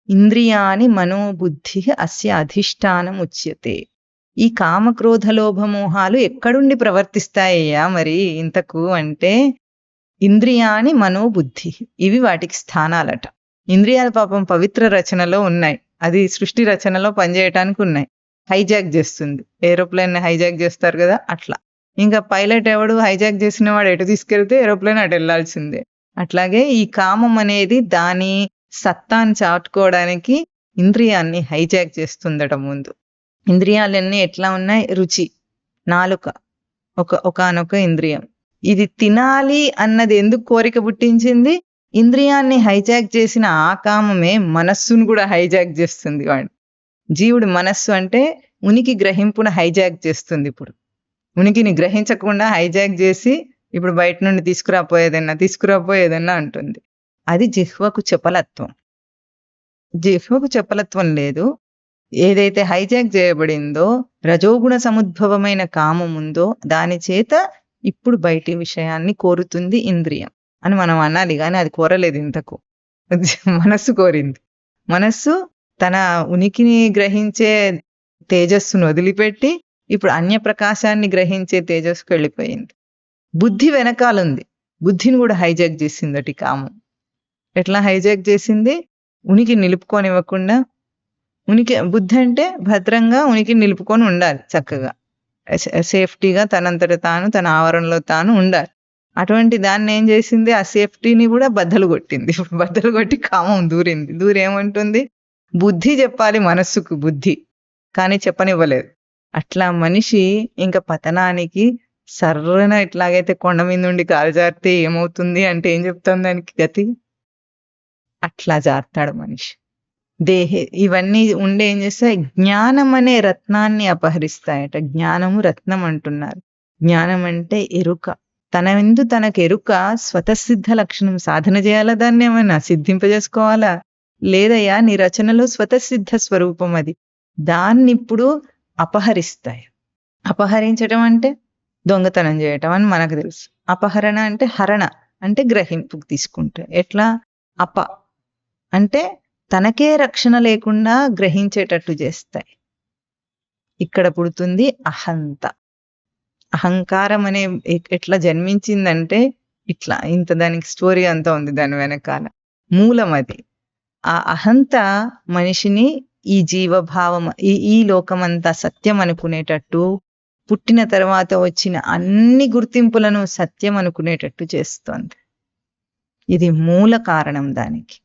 ఇంద్రియాణి మనోబుద్ధి అస్య అధిష్టానం ఉచ్యతే. ఈ కామక్రోధ లోభమోహాలు ఎక్కడుండి ప్రవర్తిస్తాయ్యా మరి ఇంతకు అంటే ఇంద్రియాణి మనోబుద్ధి, ఇవి వాటికి స్థానాలట. ఇంద్రియాల పాపం పవిత్ర రచనలో ఉన్నాయి, అది సృష్టి రచనలో పనిచేయటానికి ఉన్నాయి. హైజాక్ చేస్తుంది, ఏరోప్లేన్ హైజాక్ చేస్తారు కదా అట్లా. ఇంకా పైలట్ ఎవడు హైజాక్ చేసిన వాడు ఎటు తీసుకెళ్తే ఏరోప్లేన్ అటు వెళ్లాల్సిందే. అట్లాగే ఈ కామం అనేది దాని సత్తాన్ని చాటుకోవడానికి ఇంద్రియాన్ని హైజాక్ చేస్తుందట ముందు. ఇంద్రియాలన్నీ ఎట్లా ఉన్నాయి? రుచి, నాలుక ఒకానొక ఇంద్రియం. ఇది తినాలి అన్నది ఎందుకు కోరిక పుట్టించింది? ఇంద్రియాన్ని హైజాక్ చేసిన ఆ కామమే మనస్సును కూడా హైజాక్ చేస్తుంది. వాడు జీవుడు మనస్సు అంటే ఉనికి గ్రహింపును హైజాక్ చేస్తుంది. ఇప్పుడు ఉనికిని గ్రహించకుండా హైజాక్ చేసి ఇప్పుడు బయట నుండి తీసుకురాపోయేదన్నా అంటుంది. అది జిహ్వకు చపలత్వం. జిహ్వకు చపలత్వం లేదు. ఏదైతే హైజాక్ చేయబడిందో రజోగుణ సముద్భవమైన కామం ఉందో దాని చేత ఇప్పుడు బయటి విషయాన్ని కోరుతుంది ఇంద్రియం అని మనం అనాలి. కానీ అది కోరలేదు, ఇంతకు మనస్సు కోరింది. మనస్సు తన ఉనికిని గ్రహించే తేజస్సును వదిలిపెట్టి ఇప్పుడు అన్య ప్రకాశాన్ని గ్రహించే తేజస్సుకు వెళ్ళిపోయింది. బుద్ధి వెనకాలుంది, బుద్ధిని కూడా హైజాక్ చేసిందటి కామం. ఎట్లా హైజాక్ చేసింది? ఉనికి నిలుపుకొనివ్వకుండా. బుద్ధి అంటే భద్రంగా ఉనికి నిలుపుకొని ఉండాలి, చక్కగా సేఫ్టీగా తనంతట తాను తన ఆవరణలో తాను ఉండాలి. అటువంటి దాన్ని ఏం చేసింది? ఆ సేఫ్టీని కూడా బద్దలు కొట్టింది. బద్దలు కొట్టి కామం దూరింది. ఏమంటుంది? బుద్ధి చెప్పాలి మనస్సుకు బుద్ధి, కానీ చెప్పనివ్వలేదు. అట్లా మనిషి ఇంకా పతనానికి సర్రన ఇట్లాగైతే కొండ మీద నుండి కాలు జారితే ఏమవుతుంది అంటే ఏం చెప్తాం దానికి గతి? అట్లా జారుతాడు మనిషి. ఇవన్నీ ఉండే ఏం చేస్తాయి? జ్ఞానం అనే రత్నాన్ని అపహరిస్తాయట. జ్ఞానము రత్నం అంటున్నారు. జ్ఞానం అంటే ఎరుక. తనెందు తనకు ఎరుక స్వతసిద్ధ లక్షణం. సాధన చేయాలా? దాన్ని ఏమైనా సిద్ధింపజేసుకోవాలా? లేదయ్యా, నీ రచనలో స్వతసిద్ధ స్వరూపం అది. దాన్ని ఇప్పుడు అపహరిస్తాయి. అపహరించడం అంటే దొంగతనం చేయటం అని మనకు తెలుసు. అపహరణ అంటే హరణ అంటే గ్రహింపుకు తీసుకుంటే. ఎట్లా? అంటే తనకే రక్షణ లేకుండా గ్రహించేటట్టు చేస్తాయి. ఇక్కడ పుడుతుంది అహంత. అహంకారం అనే ఎట్లా జన్మించిందంటే ఇట్లా, ఇంత దానికి స్టోరీ అంతా ఉంది దాని వెనకాల. మూలం అది. ఆ అహంత మనిషిని ఈ జీవభావం, ఈ లోకమంతా సత్యం అనుకునేటట్టు, పుట్టిన తర్వాత వచ్చిన అన్ని గుర్తింపులను సత్యం అనుకునేటట్టు చేస్తోంది. ఇది మూల కారణం దానికి.